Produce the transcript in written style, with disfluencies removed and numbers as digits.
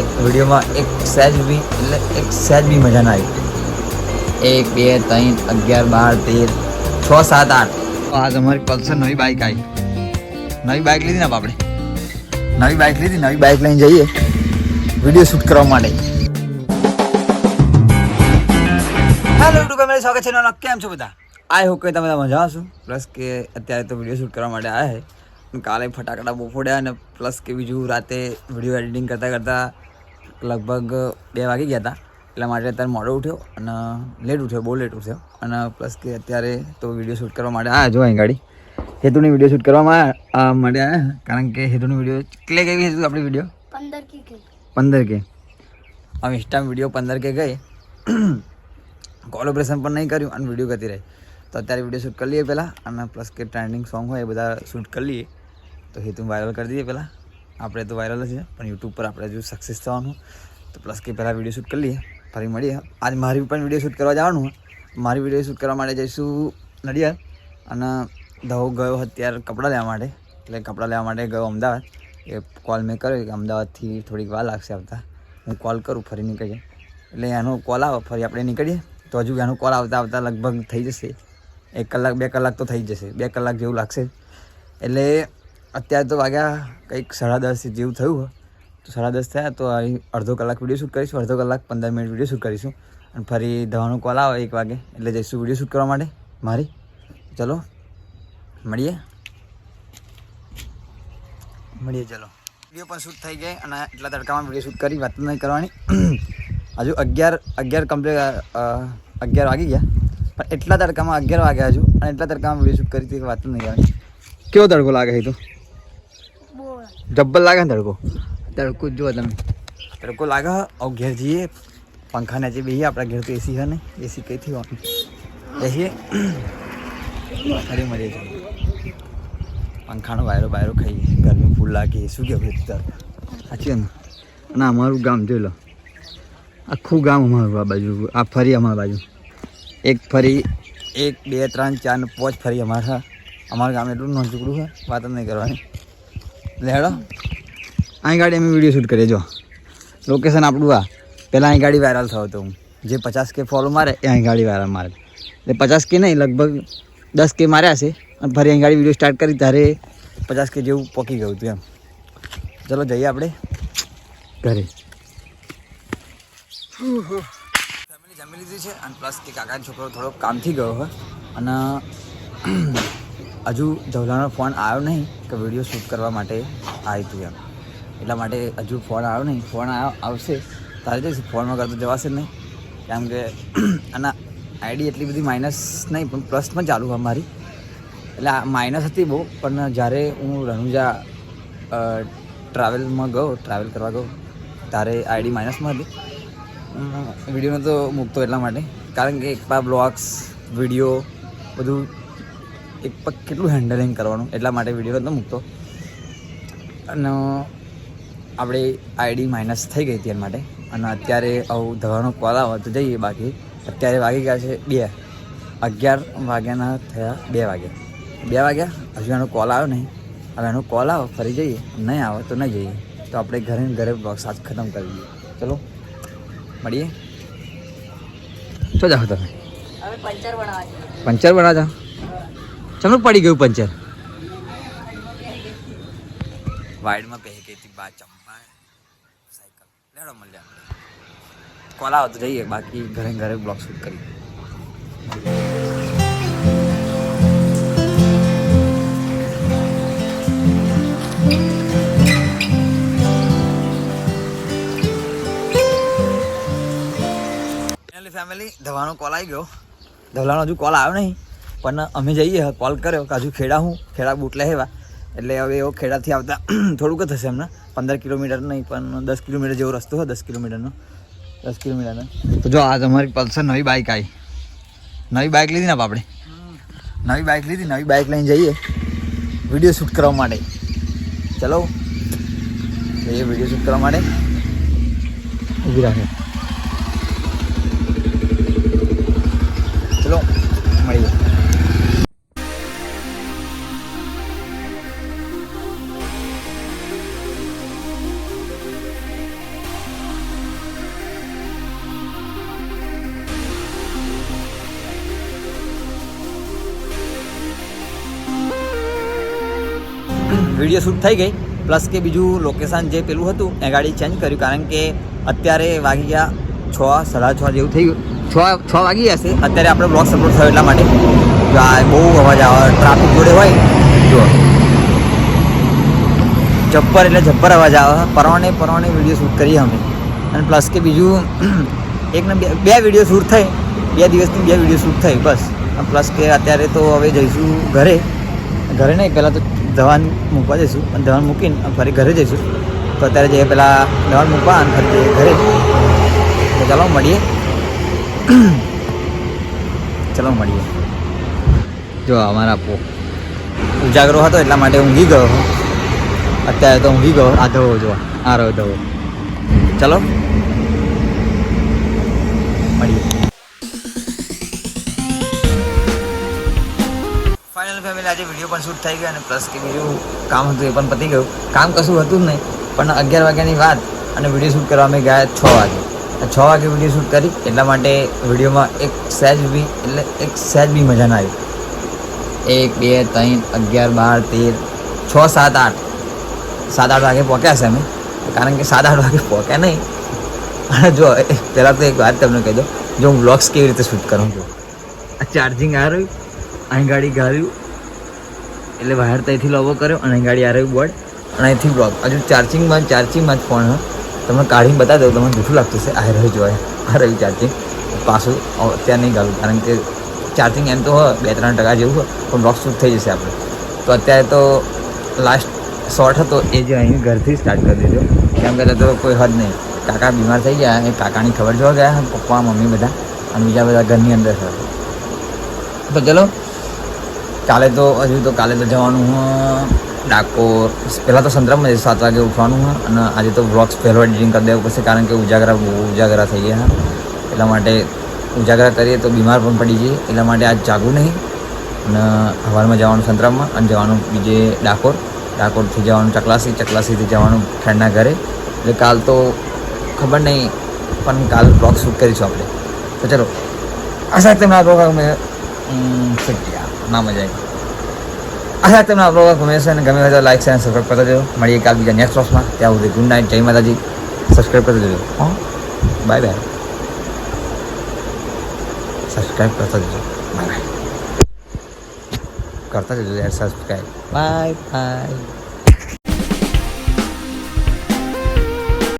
વિડીયોમાં એક સહેજ બી મજા ના આવી. 1 2 3 11 12 13 6 7 8 આજ અમારી પલ્સર નવી બાઇક આવી. નવી બાઇક લીધી ને આપણે નવી બાઇક લઈને જઈએ વિડીયો શૂટ કરવા માટે. હેલો યુટ્યુબ ફેમિલી, સ્વાગત છે નવા. કેમ છો બધા? આઈ હોપ કે તમે મજા આવશો. પ્લસ કે અત્યારે તો વિડીયો શૂટ કરવા માટે આવ્યા છે. કાલે ફટાકડા બહુ ફોડ્યા અને પ્લસ કે બીજું રાતે વિડીયો એડિટિંગ કરતાં લગભગ 2 વાગી ગયા હતા. એટલા માટે અત્યારે મોડો ઉઠ્યો અને બહુ લેટ ઉઠ્યો. અને પ્લસ કે અત્યારે તો વિડીયો શૂટ કરવા માટે આવ્યા. જો અહીં ગાડી હેતુની વિડીયો શૂટ કરવામાં માટે આવ્યા. કારણ કે હેતુની વિડીયો કેટલે ગઈ હેતુ આપણી વિડીયો 15K. હવે ઇન્સ્ટામાં વિડીયો 15K ગઈ. કોલેબ્રેશન પણ નહીં કર્યું અને વિડીયો કરતી રહી. તો અત્યારે વિડીયો શૂટ કરી લઈએ પહેલાં, અને પ્લસ કે ટ્રેન્ડિંગ સોંગ હોય એ બધા શૂટ કરી લઈએ. તો હેતુ વાયરલ કરી દઈએ પહેલાં. આપણે તો વાયરલ જ છે, પણ યુટ્યુબ પર આપણે જો સક્સેસ થવાનું તો પ્લસ કે પહેલાં વિડીયો શૂટ કરી લઈએ. ફરી મળીએ. આજ મારી પણ વિડીયો શૂટ કરવા જવાનું. મારી વિડીયો શૂટ કરવા માટે જઈશું નડિયાદ. અને ધવ ગયો અત્યારે કપડાં લેવા માટે. એટલે કપડાં લેવા માટે ગયો અમદાવાદ. એ કોલ મેં કર્યો કે અમદાવાદથી થોડીક વાર લાગશે આવતા. હું કોલ કરું ફરી નીકળીએ. એટલે એનો કોલ આવે ફરી આપણે નીકળીએ. તો હજુ એનો કોલ આવતા લગભગ થઈ જશે 1 કલાક 2 કલાક તો થઈ જશે. 2 કલાક જેવું લાગશે. એટલે અત્યારે તો વાગ્યા કંઈક 10:30 જેવું થયું હોય. તો 10:30 થયા તો અડધો કલાક વિડીયો શૂટ કરીશું. અડધો કલાક 15 મિનિટ વિડીયો શૂટ કરીશું. અને ફરી ધવાનો કોલ આવે 1 વાગે એટલે જઈશું વિડીયો શૂટ કરવા માટે મારી. ચલો મળીએ. ચલો વિડીયો પણ શૂટ થઈ ગઈ અને એટલા તડકામાં વિડીયો શૂટ કરી વાત નહીં કરવાની. હજુ 11 કમ્પ્લીટ 11 વાગી ગયા, પણ એટલા તડકામાં 11 વાગ્યા હજુ, અને એટલા તડકામાં વિડીયો શૂટ કરી વાત નહીં કરવાની. કેવો તડકો લાગે છે? તો જબ્બર લાગે ને તડકો જુઓ તમે. તડકો લાગે. હવે ઘેર જઈએ, પંખા નીચે બેસીએ. આપણા ઘેર તો એસી છે ને, એસી કંઈથી હોવાનું બેસીએ. ફરી મળીએ છીએ. પંખાનો વાયરો ખાઈએ. ગરમી ફૂલ લાગે. શું કહેવું સાચી ને? અને અમારું ગામ જોઈ લો, આખું ગામ અમારું આ બાજુ. આ ફરી અમારા બાજુ 1 ફરી 1 2 3 4 ને 5 ફરી અમારા ગામ એટલું નોંધુકડું છે, વાત જ નહીં કરવાની. લેડો અહીં ગાડી અમે વિડીયો શૂટ કરીએ. જો લોકેશન આપણું આ. પહેલાં અહીં ગાડી વાયરલ થયો હતો. હું જે 50K ફોલો મારે એ અહીં ગાડી વાયરલ મારે. એટલે 50K નહીં, લગભગ 10K માર્યા છે. અને ફરી અહીં ગાડી વિડીયો સ્ટાર્ટ કરી ત્યારે 50K જેવું પહોંચી ગયું હતું એમ. ચલો જઈએ આપણે ઘરે. ફેમિલી જમી લીધી છે. અને પ્લસ કે કાકાનો છોકરો થોડોક કામથી ગયો હોય. અને હજુ ધવલાનો ફોન આવ્યો નહીં કે વિડીયો શૂટ કરવા માટે આવ્યું હતું એમ. એટલા માટે હજુ ફોન આવ્યો નહીં. ફોન આવશે તારે જઈશું. ફોન વગર તો જવાશે જ નહીં. કેમ કે અને આઈડી એટલી બધી માઇનસ નહીં, પણ પ્લસમાં ચાલુ હોય મારી. એટલે માઇનસ હતી બહુ, પણ જ્યારે હું રણુજા ટ્રાવેલ કરવા ગયો ત્યારે આઈડી માઇનસમાં હતી. વિડીયોનો તો મૂકતો એટલા માટે, કારણ કે એક paar બ્લોગ્સ વિડીયો બધું એક પર કેટલું હેન્ડલિંગ કરવાનું, એટલા માટે વિડીયો નહોતો મૂકતો. અને આપણે આઈડી માઇનસ થઈ ગઈ હતી એના માટે. અને અત્યારે આવું ધવાનો કોલ આવે તો જઈએ. બાકી અત્યારે વાગી ગયા છે 2. 11 વાગ્યાના થયા 2 વાગ્યા. હજુ એનો કોલ આવ્યો નહીં. હવે એનો કોલ આવે ફરી જઈએ, નહીં આવે તો નહીં જઈએ. તો આપણે ઘરે બ્લોગ સાથ ખતમ કરી દઈએ. ચલો મળીએ. શું જાઓ તમે? પંચર બનાવવા જાઓ? ચમનું પડી ગયું પંચર? વાઇડમાં પહેરી ગઈ હતી બા ચંપા સાયકલ. લેડો મળ્યા. કોલ આવે તો જઈએ, બાકી ઘરે બ્લોગ શૂટ કરી. ફેમિલી ધવાનો કોલ આવી ગયો. ધવલાનો હજુ કોલ આવ્યો નહીં, પણ અમે જઈએ. કોલ કર્યો કે હજુ ખેડા બૂટ લેવા. એટલે હવે એવો ખેડાથી આવતા થોડુંક થશે એમને. 15 કિલોમીટર નહીં, પણ 10 કિલોમીટર જેવો રસ્તો હોય. 10 કિલોમીટરનો. તો જો આજ અમારી પલ્સર નવી બાઇક આવી. નવી બાઇક લીધી ને આપણે. નવી બાઇક લઈને જઈએ વિડીયો શૂટ કરવા માટે. ચલો જઈએ વિડીયો શૂટ કરવા માટે. ઊભી રાખે. ચલો મળીએ. વિડીયો શૂટ થઈ ગઈ, પ્લસ કે બીજું લોકેશન જે પેલું હતું એ ગાડી ચેન્જ કર્યું, કારણ કે અત્યારે વાગી ગયા 6, 6:30 જેવું થઈ ગયું. 6 વાગી જશે અત્યારે આપણે બ્લોગ્સ અપલોડ થયો એટલા માટે. જો આ બહુ અવાજ આવે, ટ્રાફિક જોડે હોય જો જબ્બર એટલે જબ્બર અવાજ આવે. પરવાને વિડીયો શૂટ કરીએ અમે. અને પ્લસ કે બીજું એકને બે વિડીયો શૂટ થઈ, 2 દિવસની 2 વિડીયો શૂટ થઈ બસ. પ્લસ કે અત્યારે તો હવે જઈશું ઘરે નહીં, પહેલાં તો ધવાન મૂકવા જઈશું, અને ધવાન મૂકીને ફરી ઘરે જઈશું. તો અત્યારે જઈએ પહેલાં ધવાન મૂકવા અને ફરી જઈએ ઘરે. તો ચાલો મળીએ. જો અમારા ઉજાગરો હતો એટલા માટે ઊંઘી ગયો. અત્યારે તો ઊંઘી ગયો. આ ધવો જો, આ રહ્યો ધવો. ચલો મળીએ. ફાઇનલ ફેમિલી આજે વિડીયો પણ શૂટ થઈ ગયો, અને પ્લસ કે બીજું કામ હતું એ પણ પતી ગયું. કામ કશું હતું જ નહીં, પણ 11 વાગ્યાની વાત અને વિડીયો શૂટ કરવા અમે ગયા 6 વાગે. 6 વાગે વિડીયો શૂટ કરી એટલા માટે વિડીયોમાં એક સહેજ બી મજા ના આવી. 1, 2, 3, 11, 12, 13, 6, 7, 8 વાગે પહોંચ્યા છે અમે. કારણ કે 7-8 વાગે પહોંચ્યા નહીં. અને જો પહેલાં તો એક વાત તમને કહી દઉં, જો હું વ્લોગ્સ કેવી રીતે શૂટ કરું છું. આ ચાર્જિંગ આ રહ્યું, અહીં ગાડી ગાળ્યું એટલે વાયર ત્યાંથી લોવો કર્યો, અને અહીં ગાડી આ રહ્યું બોર્ડ, અને અહીંથી બ્લોગ હજુ ચાર્જિંગમાં જ ફોન તમને કાઢીને બતાવી દઉં. તમને જૂઠું લાગતું છે. આ રહ્યું જોવાય, આ રહ્યું ચાર્જિંગ. પાછું અત્યારે નહીં ગાળું, કારણ કે ચાર્જિંગ એમ તો હોય 2-3% જેવું હોય, પણ બ્લોગ શૂટ થઈ જશે આપણે. તો અત્યારે તો લાસ્ટ શોર્ટ હતો એ જે અહીં ઘરથી સ્ટાર્ટ કરી દીધો, કેમ કે તો કોઈ હદ નહીં. કાકા બીમાર થઈ ગયા, એ કાકાની ખબર જોવા ગયા, પપ્પા મમ્મી બધા, અને બીજા બધા ઘરની અંદર છે. તો ચલો કાલે તો જવાનું ડાકોર. પહેલાં તો સંતરામમાં 7 વાગે ઉઠવાનું હોય, અને આજે તો વ્લોગ્સ પહેલો એડિટિંગ કરી દેવું પડશે, કારણ કે ઉજાગરા થઈ ગયા. એટલા માટે ઉજાગરા કરીએ તો બીમાર પણ પડી જઈએ, એટલા માટે આજ જાગવું નહીં. અને સવારમાં જવાનું સંતરામમાં, અને જવાનું બીજે ડાકોરથી જવાનું ચકલાસીથી જવાનું ફ્રેન્ડના ઘરે. એટલે કાલ તો ખબર નહીં, પણ કાલ બ્લોગ શૂટ કરીશું આપણે. તો ચલો આશા તમને આ બ્લોગ મેં ના મજા આવી. આશા તમને આ બ્લોગ ગમે છે, અને ગમે હોય તો લાઈક છે અને સબસ્ક્રાઈબ કરતા જજો. મળીએ કાલ બીજા નેક્સ્ટ બ્લોગ્સમાં. ત્યાં સુધી ગુડ નાઇટ, જય માતાજી. સબસ્ક્રાઈબ કરતા જજો. બાય. સબસ્ક્રાઈબ કરતા જજો. બાય કરતા જજો યાર, સબસ્ક્રાઈબ. બાય.